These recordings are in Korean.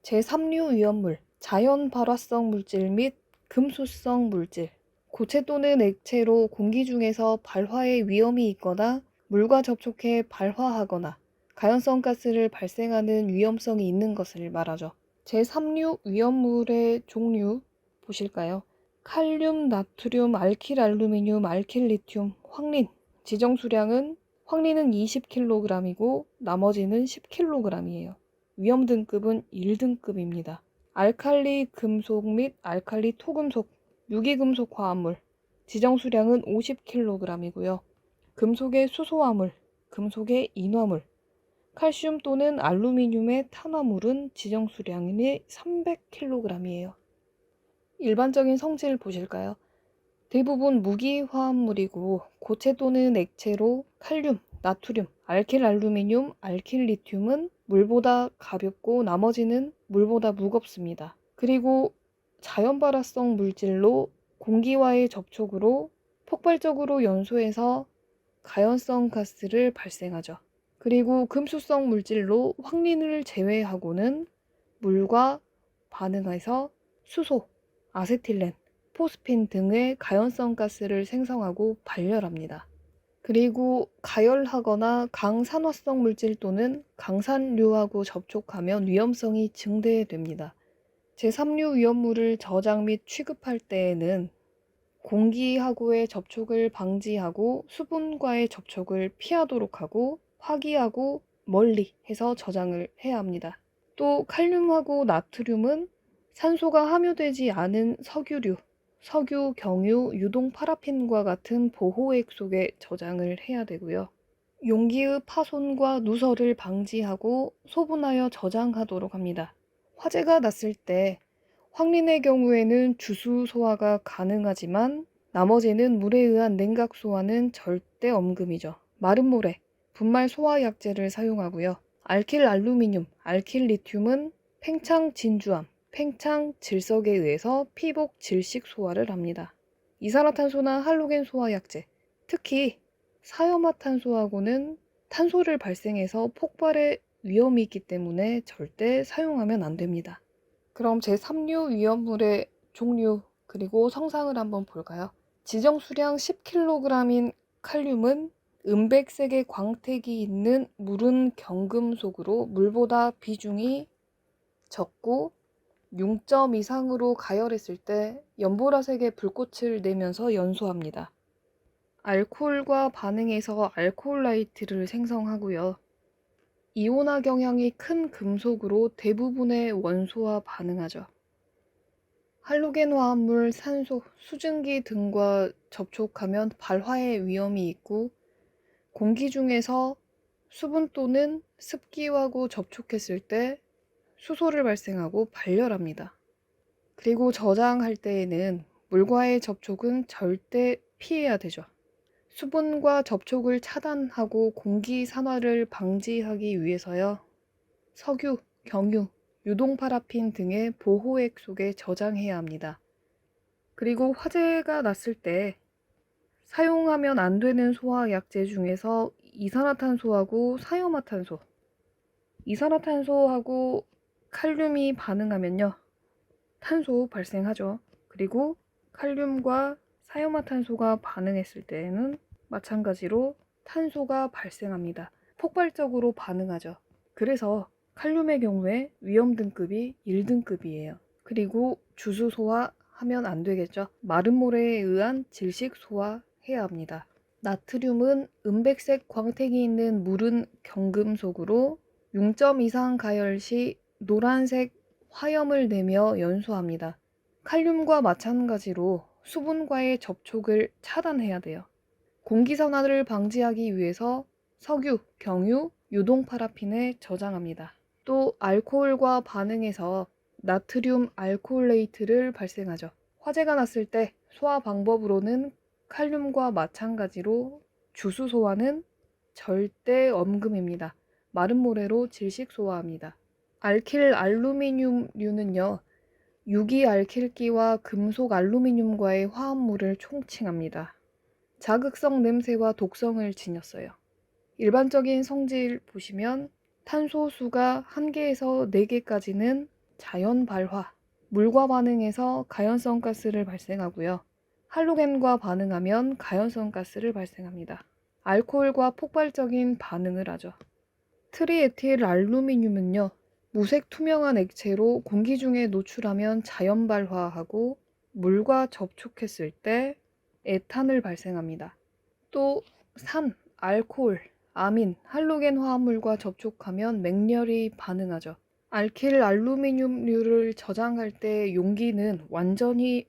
제3류 위험물, 자연 발화성 물질 및 금수성 물질, 고체 또는 액체로 공기 중에서 발화의 위험이 있거나 물과 접촉해 발화하거나 가연성 가스를 발생하는 위험성이 있는 것을 말하죠. 제3류 위험물의 종류 보실까요? 칼륨, 나트륨, 알킬알루미늄, 알킬리튬, 황린. 지정 수량은 황린은 20kg이고 나머지는 10kg이에요. 위험 등급은 1등급입니다. 알칼리 금속 및 알칼리 토금속, 유기금속 화합물. 지정 수량은 50kg이고요. 금속의 수소화물, 금속의 인화물, 칼슘 또는 알루미늄의 탄화물은 지정 수량이 300kg이에요. 일반적인 성질 보실까요? 대부분 무기화합물이고 고체 또는 액체로 칼륨, 나트륨, 알킬알루미늄, 알킬리튬은 물보다 가볍고 나머지는 물보다 무겁습니다. 그리고 자연발화성 물질로 공기와의 접촉으로 폭발적으로 연소해서 가연성 가스를 발생하죠. 그리고 금수성 물질로 황린을 제외하고는 물과 반응해서 수소, 아세틸렌, 포스핀 등의 가연성 가스를 생성하고 발열합니다. 그리고 가열하거나 강산화성 물질 또는 강산류하고 접촉하면 위험성이 증대됩니다. 제3류 위험물을 저장 및 취급할 때에는 공기하고의 접촉을 방지하고 수분과의 접촉을 피하도록 하고 화기하고 멀리 해서 저장을 해야 합니다. 또 칼륨하고 나트륨은 산소가 함유되지 않은 석유류, 석유, 경유, 유동 파라핀과 같은 보호액 속에 저장을 해야 되고요. 용기의 파손과 누설을 방지하고 소분하여 저장하도록 합니다. 화재가 났을 때 황린의 경우에는 주수 소화가 가능하지만 나머지는 물에 의한 냉각 소화는 절대 엄금이죠. 마른 모래, 분말 소화 약제를 사용하고요. 알킬알루미늄, 알킬리튬은 팽창 진주암, 팽창 질석에 의해서 피복 질식 소화를 합니다. 이산화탄소나 할로겐 소화 약제, 특히 사염화탄소하고는 탄소를 발생해서 폭발의 위험이 있기 때문에 절대 사용하면 안 됩니다. 그럼 제3류 위험물의 종류 그리고 성상을 한번 볼까요? 지정 수량 10kg인 칼륨은 은백색의 광택이 있는 무른 경금속으로 물보다 비중이 적고 6점 이상으로 가열했을 때 연보라색의 불꽃을 내면서 연소합니다. 알코올과 반응해서 알코올라이트를 생성하고요. 이온화 경향이 큰 금속으로 대부분의 원소와 반응하죠. 할로겐 화합물, 산소, 수증기 등과 접촉하면 발화의 위험이 있고 공기 중에서 수분 또는 습기하고 접촉했을 때 수소를 발생하고 발열합니다. 그리고 저장할 때에는 물과의 접촉은 절대 피해야 되죠. 수분과 접촉을 차단하고 공기 산화를 방지하기 위해서요. 석유, 경유, 유동 파라핀 등의 보호액 속에 저장해야 합니다. 그리고 화재가 났을 때 사용하면 안 되는 소화약제 중에서 이산화탄소하고 사염화탄소, 이산화탄소하고 칼륨이 반응하면요. 탄소 발생하죠. 그리고 칼륨과 사염화탄소가 반응했을 때에는 마찬가지로 탄소가 발생합니다. 폭발적으로 반응하죠. 그래서 칼륨의 경우에 위험 등급이 1등급이에요. 그리고 주수 소화하면 안 되겠죠. 마른 모래에 의한 질식 소화해야 합니다. 나트륨은 은백색 광택이 있는 무른 경금속으로 6점 이상 가열 시 노란색 화염을 내며 연소합니다. 칼륨과 마찬가지로 수분과의 접촉을 차단해야 돼요. 공기산화를 방지하기 위해서 석유, 경유, 유동 파라핀에 저장합니다. 또 알코올과 반응해서 나트륨 알코올레이트를 발생하죠. 화재가 났을 때 소화 방법으로는 칼륨과 마찬가지로 주수 소화는 절대 엄금입니다. 마른 모래로 질식 소화합니다. 알킬 알루미늄류는요. 유기알킬기와 금속 알루미늄과의 화합물을 총칭합니다. 자극성 냄새와 독성을 지녔어요. 일반적인 성질 보시면 탄소수가 1개에서 4개까지는 자연 발화, 물과 반응해서 가연성 가스를 발생하고요. 할로겐과 반응하면 가연성 가스를 발생합니다. 알코올과 폭발적인 반응을 하죠. 트리에틸 알루미늄은요, 무색 투명한 액체로 공기 중에 노출하면 자연 발화하고 물과 접촉했을 때 에탄을 발생합니다. 또 산, 알코올, 아민, 할로겐 화합물과 접촉하면 맹렬히 반응하죠. 알킬 알루미늄류를 저장할 때 용기는 완전히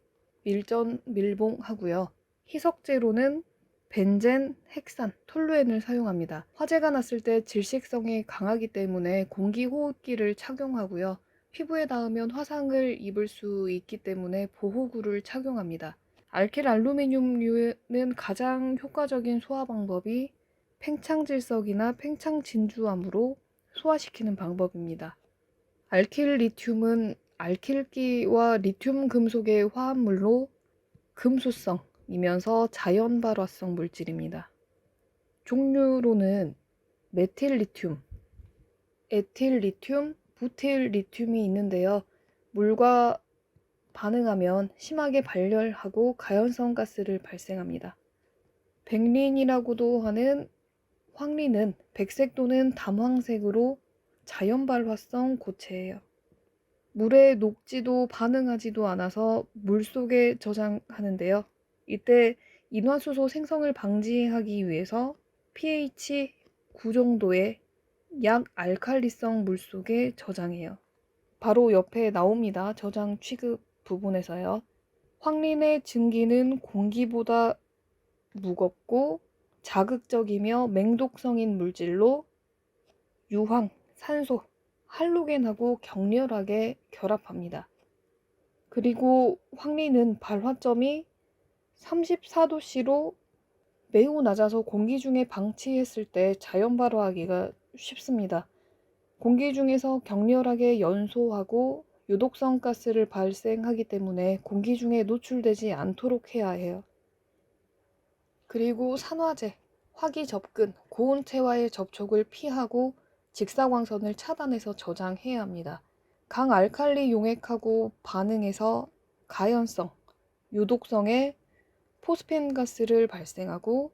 밀봉하고요. 희석제로는 벤젠, 헥산, 톨루엔을 사용합니다. 화재가 났을 때 질식성이 강하기 때문에 공기호흡기를 착용하고요. 피부에 닿으면 화상을 입을 수 있기 때문에 보호구를 착용합니다. 알킬 알루미늄류는 가장 효과적인 소화 방법이 팽창질석이나 팽창진주암으로 소화시키는 방법입니다. 알킬 리튬은 알킬기와 리튬 금속의 화합물로 금수성이면서 자연 발화성 물질입니다. 종류로는 메틸 리튬, 에틸 리튬, 부틸 리튬이 있는데요. 물과 반응하면 심하게 발열하고 가연성 가스를 발생합니다. 백린이라고도 하는 황리는 백색 또는 담황색으로 자연 발화성 고체예요. 물에 녹지도 반응하지도 않아서 물속에 저장하는데요. 이때 인화수소 생성을 방지하기 위해서 pH 9 정도의 약알칼리성 물속에 저장해요. 바로 옆에 나옵니다. 저장 취급 부분에서요. 황린의 증기는 공기보다 무겁고 자극적이며 맹독성인 물질로 유황, 산소, 할로겐하고 격렬하게 결합합니다. 그리고 황리는 발화점이 34도씨로 매우 낮아서 공기 중에 방치했을 때 자연 발화하기가 쉽습니다. 공기 중에서 격렬하게 연소하고 유독성 가스를 발생하기 때문에 공기 중에 노출되지 않도록 해야 해요. 그리고 산화제, 화기 접근, 고온체와의 접촉을 피하고 직사광선을 차단해서 저장해야 합니다. 강알칼리 용액하고 반응해서 가연성, 유독성의 포스펜 가스를 발생하고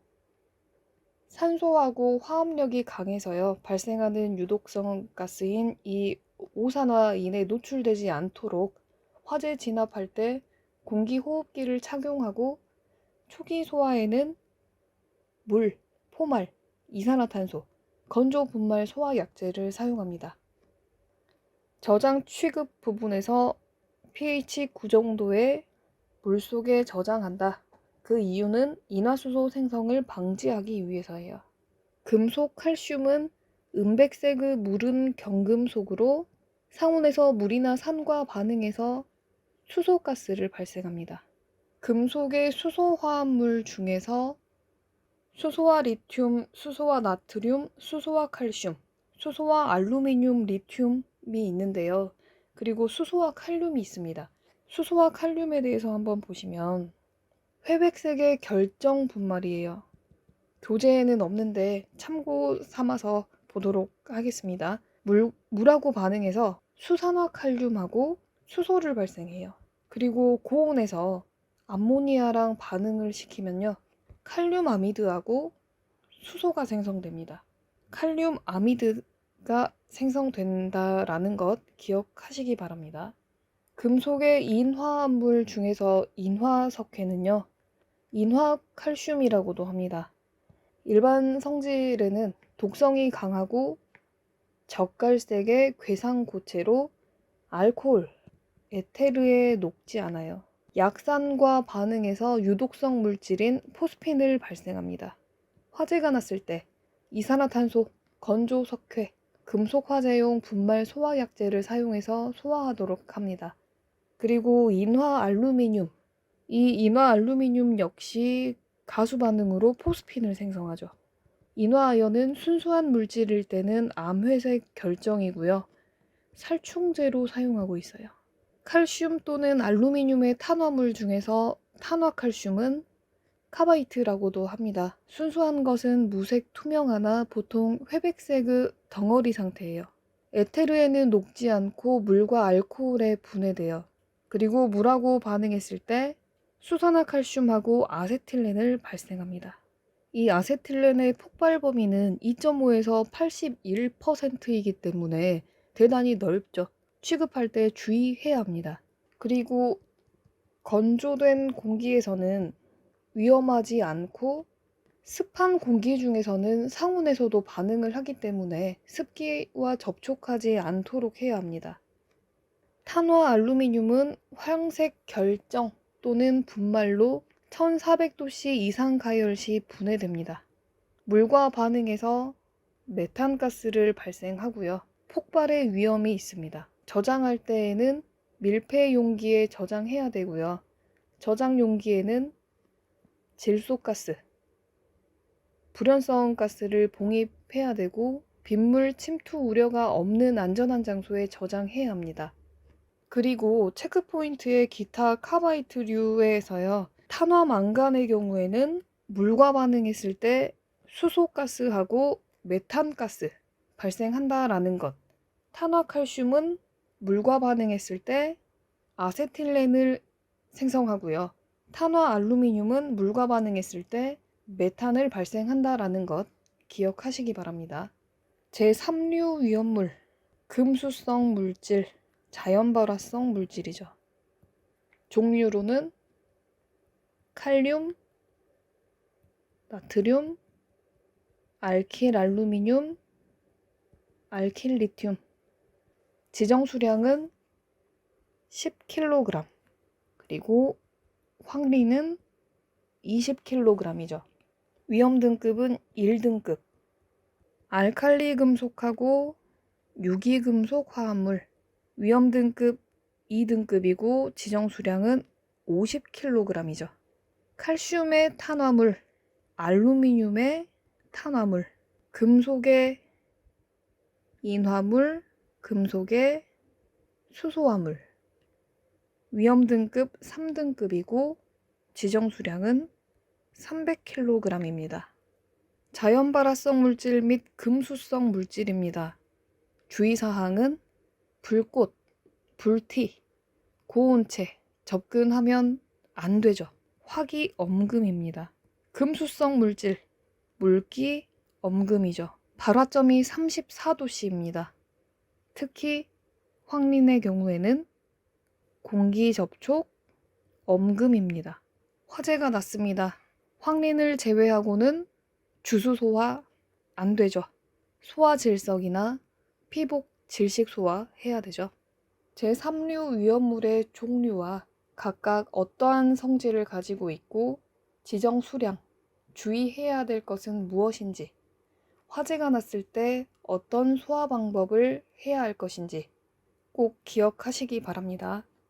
산소하고 화합력이 강해서요. 발생하는 유독성 가스인 이 오산화인에 노출되지 않도록 화재 진압할 때 공기 호흡기를 착용하고 초기 소화에는 물, 포말, 이산화탄소, 건조 분말 소화약제를 사용합니다. 저장 취급 부분에서 pH 9 정도의 물속에 저장한다. 그 이유는 인화수소 생성을 방지하기 위해서예요. 금속, 칼슘은 은백색의 무른 경금속으로 상온에서 물이나 산과 반응해서 수소가스를 발생합니다. 금속의 수소 화합물 중에서 수소와 리튬, 수소와 나트륨, 수소와 칼슘, 수소와 알루미늄, 리튬이 있는데요. 그리고 수소와 칼륨이 있습니다. 수소와 칼륨에 대해서 한번 보시면 회백색의 결정 분말이에요. 교재에는 없는데 참고 삼아서 보도록 하겠습니다. 물하고 반응해서 수산화 칼륨하고 수소를 발생해요. 그리고 고온에서 암모니아랑 반응을 시키면요. 칼륨 아미드하고 수소가 생성됩니다. 칼륨 아미드가 생성된다라는 것 기억하시기 바랍니다. 금속의 인화합물 중에서 인화석회는요. 인화칼슘이라고도 합니다. 일반 성질에는 독성이 강하고 젓갈색의 괴상고체로 알코올, 에테르에 녹지 않아요. 약산과 반응해서 유독성 물질인 포스핀을 발생합니다. 화재가 났을 때 이산화탄소, 건조석회, 금속 화재용 분말 소화약제를 사용해서 소화하도록 합니다. 그리고 인화 알루미늄, 이 인화 알루미늄 역시 가수 반응으로 포스핀을 생성하죠. 인화아연은 순수한 물질일 때는 암회색 결정이고요. 살충제로 사용하고 있어요. 칼슘 또는 알루미늄의 탄화물 중에서 탄화칼슘은 카바이트라고도 합니다. 순수한 것은 무색 투명하나 보통 회백색의 덩어리 상태예요. 에테르에는 녹지 않고 물과 알코올에 분해돼요. 그리고 물하고 반응했을 때 수산화칼슘하고 아세틸렌을 발생합니다. 이 아세틸렌의 폭발 범위는 2.5에서 81%이기 때문에 대단히 넓죠. 취급할 때 주의해야 합니다. 그리고 건조된 공기에서는 위험하지 않고 습한 공기 중에서는 상온에서도 반응을 하기 때문에 습기와 접촉하지 않도록 해야 합니다. 탄화 알루미늄은 황색 결정 또는 분말로 1400도씨 이상 가열 시 분해됩니다. 물과 반응해서 메탄가스를 발생하고요. 폭발의 위험이 있습니다. 저장할 때에는 밀폐 용기에 저장해야 되고요. 저장 용기에는 질소가스, 불연성 가스를 봉입해야 되고 빗물 침투 우려가 없는 안전한 장소에 저장해야 합니다. 그리고 체크포인트의 기타 카바이트류에서요. 탄화망간의 경우에는 물과 반응했을 때 수소가스하고 메탄가스 발생한다라는 것. 탄화칼슘은 물과 반응했을 때 아세틸렌을 생성하고요. 탄화알루미늄은 물과 반응했을 때 메탄을 발생한다라는 것 기억하시기 바랍니다. 제3류 위험물, 금수성 물질, 자연발화성 물질이죠. 종류로는 칼륨, 나트륨, 알킬알루미늄, 알킬리튬. 지정 수량은 10kg, 그리고 황리는 20kg이죠. 위험 등급은 1등급. 알칼리 금속하고 유기금속 화합물, 위험 등급 2등급이고 지정 수량은 50kg이죠. 칼슘의 탄화물, 알루미늄의 탄화물, 금속의 인화물, 금속의 수소화물. 위험 등급 3등급이고 지정 수량은 300kg입니다. 자연발화성 물질 및 금수성 물질입니다. 주의사항은 불꽃, 불티, 고온체 접근하면 안 되죠. 화기 엄금입니다. 금수성 물질, 물기 엄금이죠. 발화점이 34도씨입니다. 특히 황린의 경우에는 공기 접촉 엄금입니다. 화재가 났습니다. 황린을 제외하고는 주수 소화 안 되죠. 소화 질석이나 피복 질식 소화 해야 되죠. 제3류 위험물의 종류와 각각 어떠한 성질을 가지고 있고 지정 수량, 주의해야 될 것은 무엇인지, 화재가 났을 때 어떤 소화 방법을 해야 할 것인지 꼭 기억하시기 바랍니다.